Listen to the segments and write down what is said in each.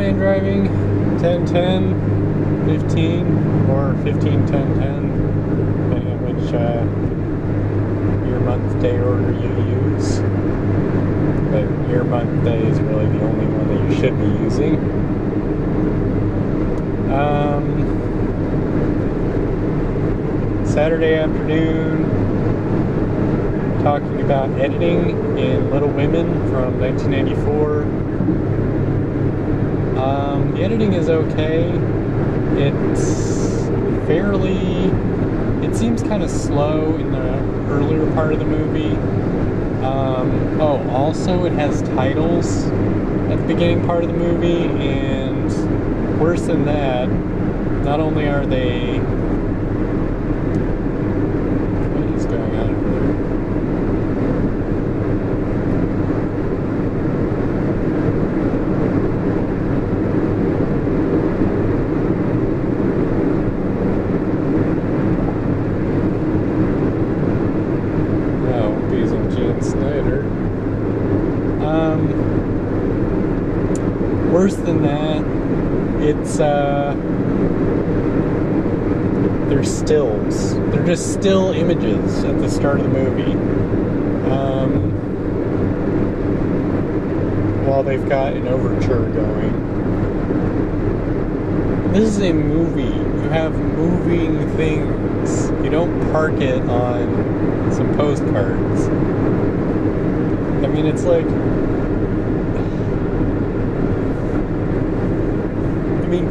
man driving 10-10, 15, or 15-10-10, depending on which year, month, day order you use. But year, month, day is really the only one that you should be using. Saturday afternoon, talking about editing in Little Women from 1994. The editing is okay. It seems kind of slow in the earlier part of the movie. Also it has titles at the beginning part of the movie, and worse than that, not only are they... What is going on over there? Worse than that, it's they're stills. They're just still images at the start of the movie. While they've got an overture going. This is a movie. You have moving things. You don't park it on some postcards. I mean, it's like...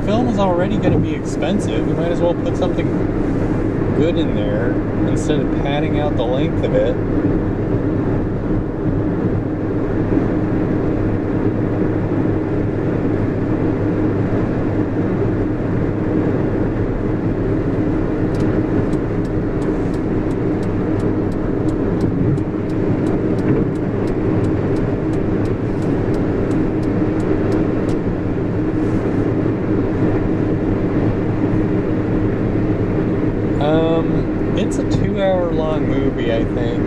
film is already going to be expensive. We might as well put something good in there instead of padding out the length of it. It's a 2-hour-long movie, I think.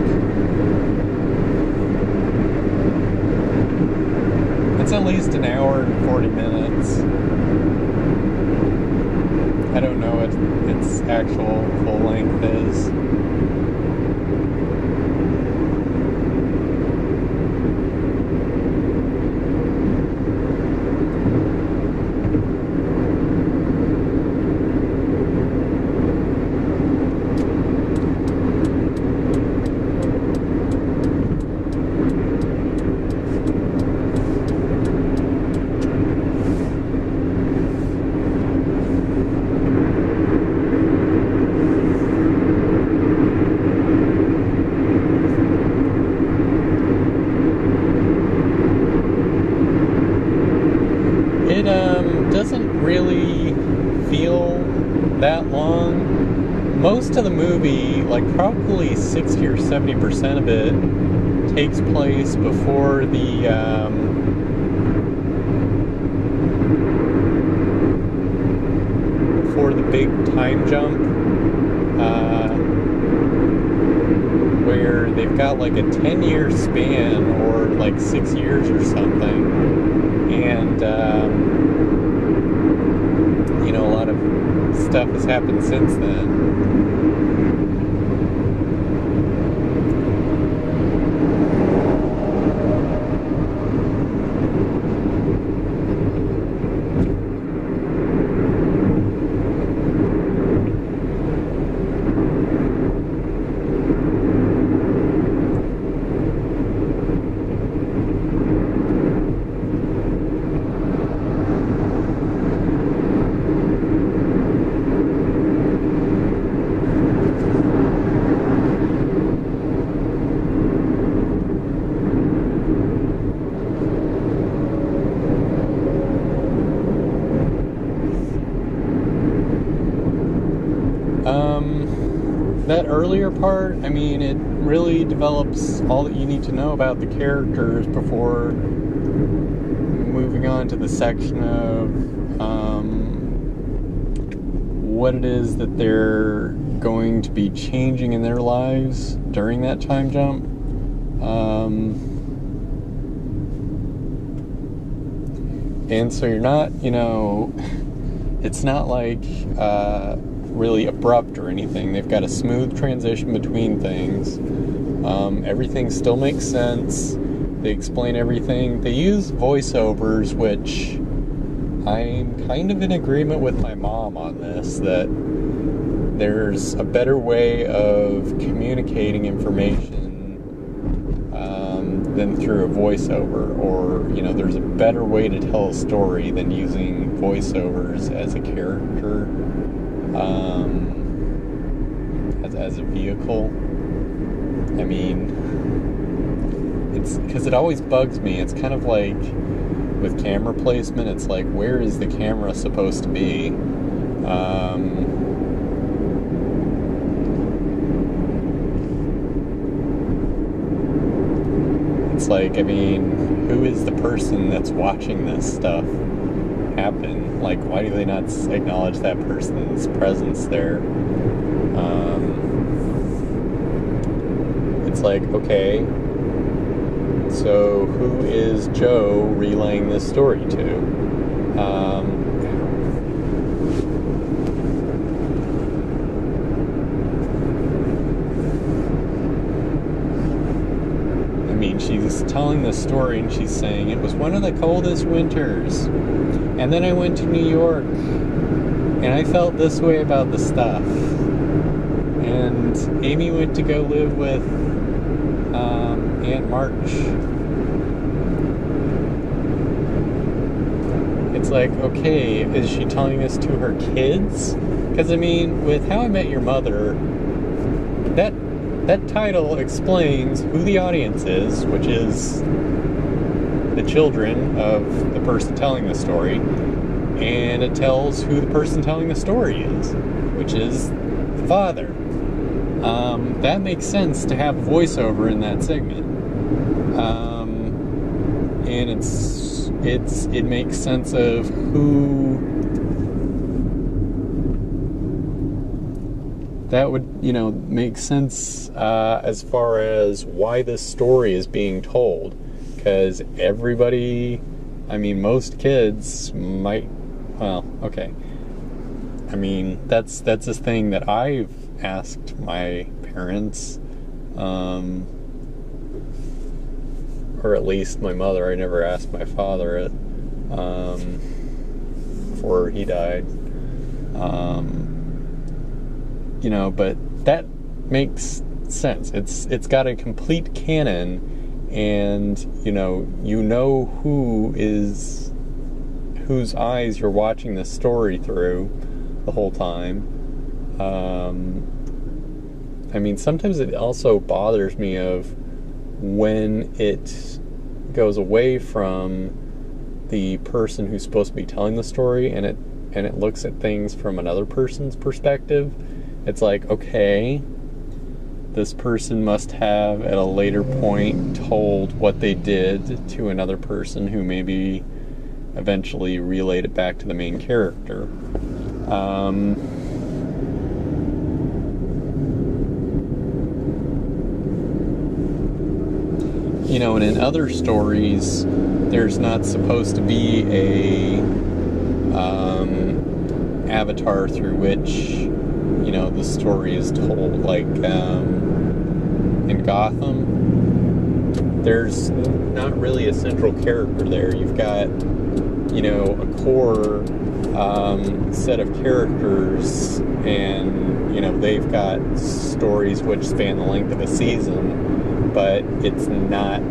It's at least an hour and 40 minutes. I don't know what its actual full length is. Doesn't really feel that long. Most of the movie, like probably 60 or 70% of it, takes place before the big time jump, where they've got like a 10-year span or like 6 years or something, and a lot of stuff has happened since then. That earlier part, I mean, it really develops all that you need to know about the characters before moving on to the section of what it is that they're going to be changing in their lives during that time jump. And so you're not, it's not like really abrupt or anything. They've got a smooth transition between things. Everything still makes sense. They explain everything. They use voiceovers, which I'm kind of in agreement with my mom on this, that there's a better way of communicating information than through a voiceover, or there's a better way to tell a story than using voiceovers as a character, as a vehicle. I mean, it's because it always bugs me. It's kind of like with camera placement. It's like, where is the camera supposed to be? It's like, I mean, who is the person that's watching this stuff happen? Like, why do they not acknowledge that person's presence there? It's like, okay, so who is Joe relaying this story to? She's telling this story and she's saying, it was one of the coldest winters, and then I went to New York and I felt this way about the stuff, and Amy went to go live with Aunt March. It's like, okay, is she telling this to her kids? Because I mean, with How I Met Your Mother, that title explains who the audience is, which is the children of the person telling the story, and it tells who the person telling the story is, which is the father. That makes sense to have voiceover in that segment, and it makes sense of who that would, make sense as far as why this story is being told. Because everybody, most kids might, okay. That's a thing that I've asked my parents, or at least my mother. I never asked my father it, before he died. But that makes sense. It's got a complete canon, and whose eyes you're watching this story through the whole time. Sometimes it also bothers me of when it goes away from the person who's supposed to be telling the story, and it looks at things from another person's perspective. It's like, okay, this person must have at a later point told what they did to another person who maybe eventually relayed it back to the main character. And in other stories, there's not supposed to be a avatar through which the story is told. Like in Gotham, there's not really a central character there. You've got a core set of characters, and they've got stories which span the length of a season, but it's not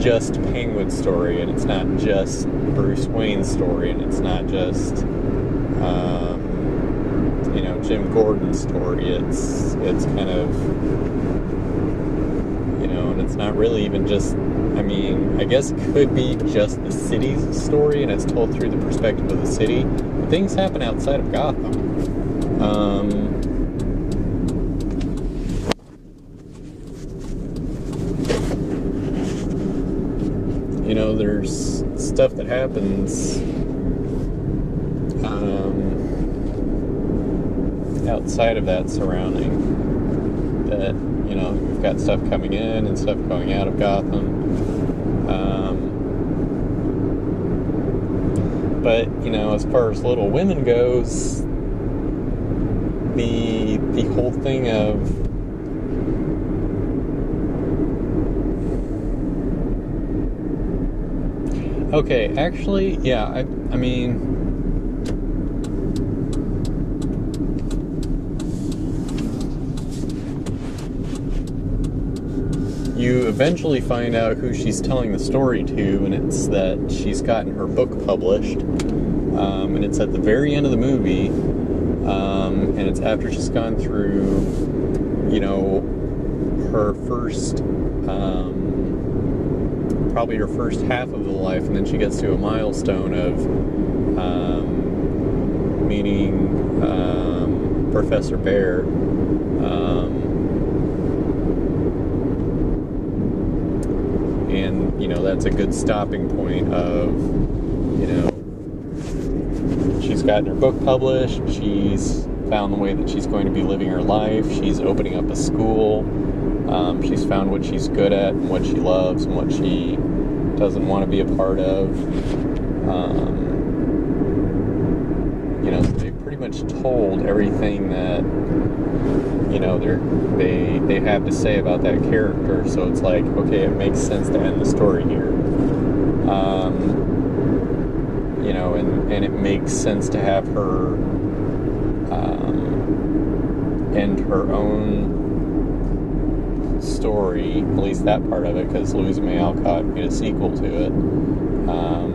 just Penguin's story, and it's not just Bruce Wayne's story, and it's not just Jim Gordon's story. It's kind of, and it's not really even just, I guess it could be just the city's story, and it's told through the perspective of the city. But things happen outside of Gotham. There's stuff that happens outside of that surrounding that, we've got stuff coming in and stuff going out of Gotham. But, as far as Little Women goes, the whole thing of okay, actually, yeah, I mean, you eventually find out who she's telling the story to, and it's that she's gotten her book published, and it's at the very end of the movie, and it's after she's gone through, her first, probably her first half of the life, and then she gets to a milestone of meeting Professor Bear, and that's a good stopping point of she's gotten her book published, she's found the way that she's going to be living her life, she's opening up a school, she's found what she's good at and what she loves and what she doesn't want to be a part of. So they pretty much told everything that they have to say about that character. So it's like, okay, it makes sense to end the story here. And it makes sense to have her end her own story, at least that part of it, because Louisa May Alcott made a sequel to it.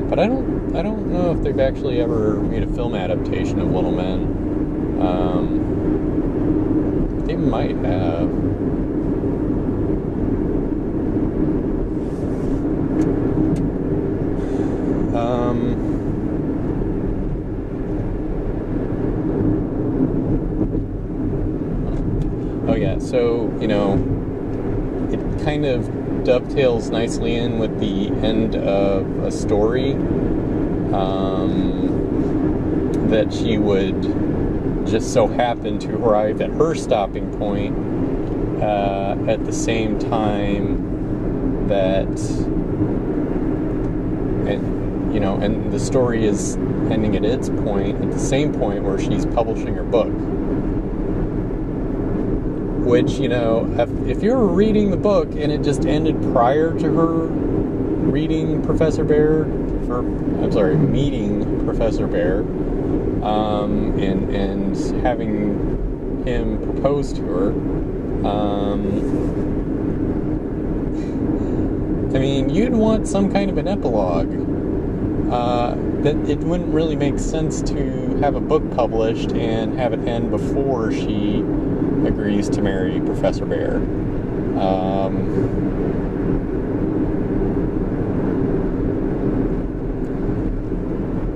But I don't know if they've actually ever made a film adaptation of Little Men. They might have. Oh yeah, so, it kind of dovetails nicely in with the end of a story that she would just so happen to arrive at her stopping point at the same time that, and the story is ending at its point, at the same point where she's publishing her book. Which, if you were reading the book and it just ended prior to her reading Professor Bear, meeting Professor Bear, and having him propose to her, you'd want some kind of an epilogue. That it wouldn't really make sense to have a book published and have it end before she agrees to marry Professor Bear.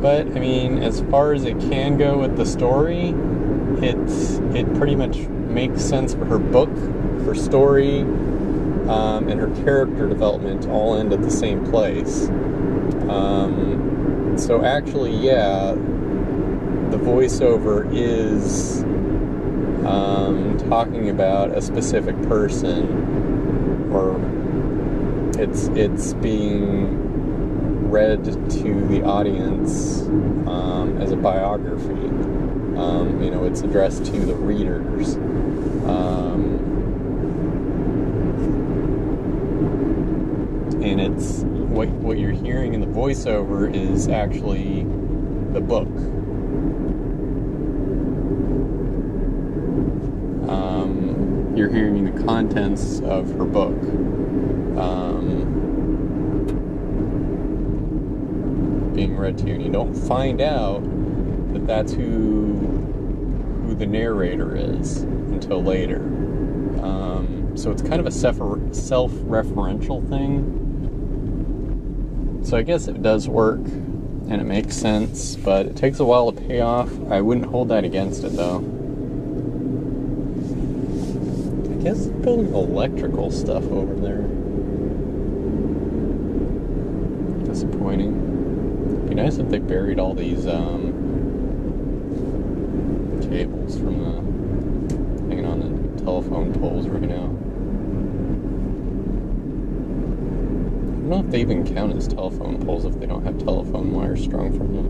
But as far as it can go with the story, it pretty much makes sense for her book, her story, and her character development to all end at the same place. So actually, yeah, the voiceover is talking about a specific person, or it's being read to the audience as a biography. It's addressed to the readers. And it's what you're hearing in the voiceover is actually the book. You're hearing the contents of her book. Being read to you, and you don't find out that that's who the narrator is until later. So it's kind of a self-referential thing. So I guess it does work, and it makes sense, but it takes a while to pay off. I wouldn't hold that against it, though. I guess they're building electrical stuff over there. Disappointing. It'd be nice if they buried all these cables from hanging on the telephone poles right now. I don't know if they even count as telephone poles if they don't have telephone wires strung from them.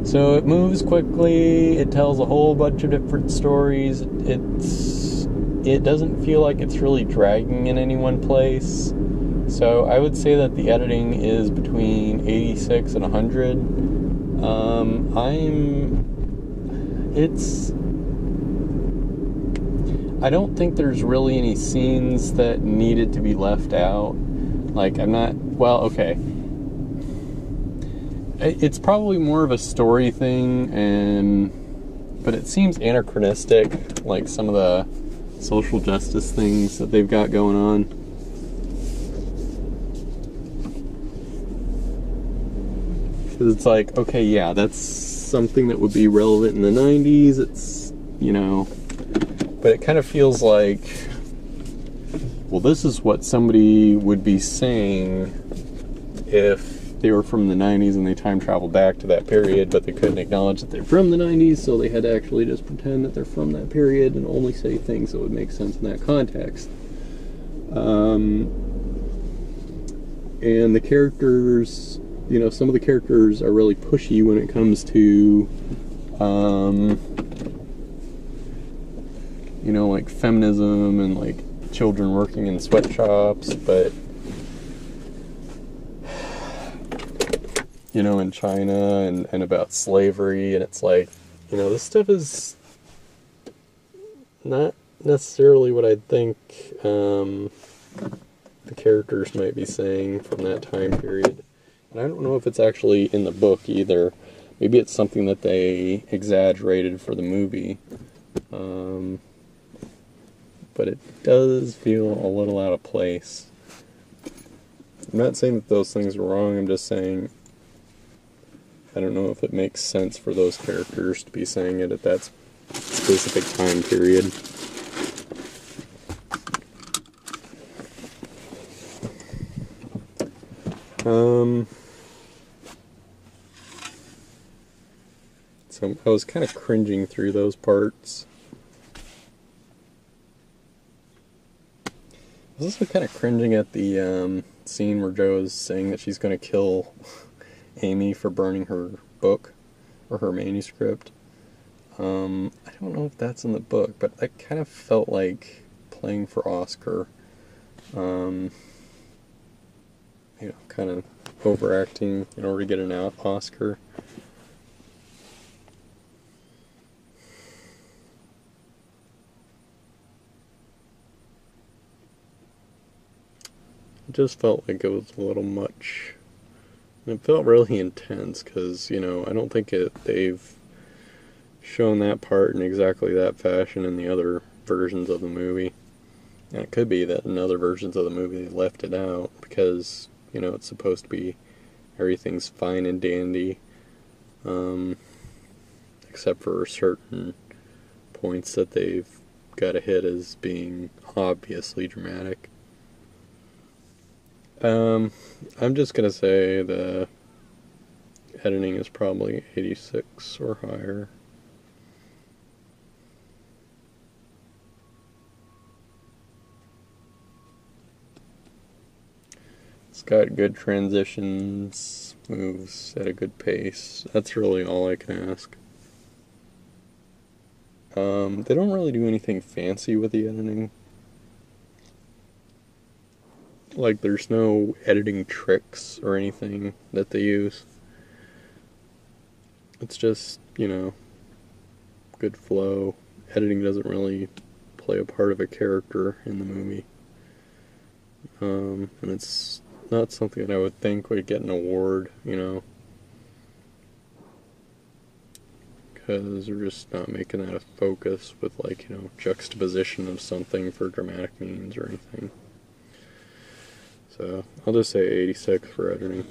So it moves quickly, it tells a whole bunch of different stories, it doesn't feel like it's really dragging in any one place. So I would say that the editing is between 86 and 100. I don't think there's really any scenes that needed to be left out. Like, okay. It's probably more of a story thing, but it seems anachronistic, like some of the social justice things that they've got going on. Because it's like, okay, yeah, that's something that would be relevant in the 90s, it's, but it kind of feels like, well, this is what somebody would be saying if they were from the 90s and they time traveled back to that period, but they couldn't acknowledge that they're from the 90s, so they had to actually just pretend that they're from that period and only say things that would make sense in that context. And the characters, some of the characters are really pushy when it comes to, like feminism and like children working in sweatshops, but in China and about slavery, and it's like, this stuff is not necessarily what I'd think the characters might be saying from that time period. And I don't know if it's actually in the book either. Maybe it's something that they exaggerated for the movie. But it does feel a little out of place. I'm not saying that those things are wrong, I'm just saying I don't know if it makes sense for those characters to be saying it at that specific time period. So I was kind of cringing through those parts. I was also kind of cringing at the scene where Joe is saying that she's going to kill Amy for burning her book or her manuscript. I don't know if that's in the book, but I kind of felt like playing for Oscar. Kind of overacting in order to get an Oscar. It just felt like it was a little much. And it felt really intense because, I don't think they've shown that part in exactly that fashion in the other versions of the movie. And it could be that in other versions of the movie they left it out because, it's supposed to be everything's fine and dandy, except for certain points that they've got to hit as being obviously dramatic. I'm just going to say the editing is probably 86 or higher. It's got good transitions, moves at a good pace. That's really all I can ask. They don't really do anything fancy with the editing. Like, there's no editing tricks or anything that they use. It's just, good flow. Editing doesn't really play a part of a character in the movie. And it's not something that I would think would get an award, because we're just not making that a focus with, juxtaposition of something for dramatic means or anything. So, I'll just say 86 for editing.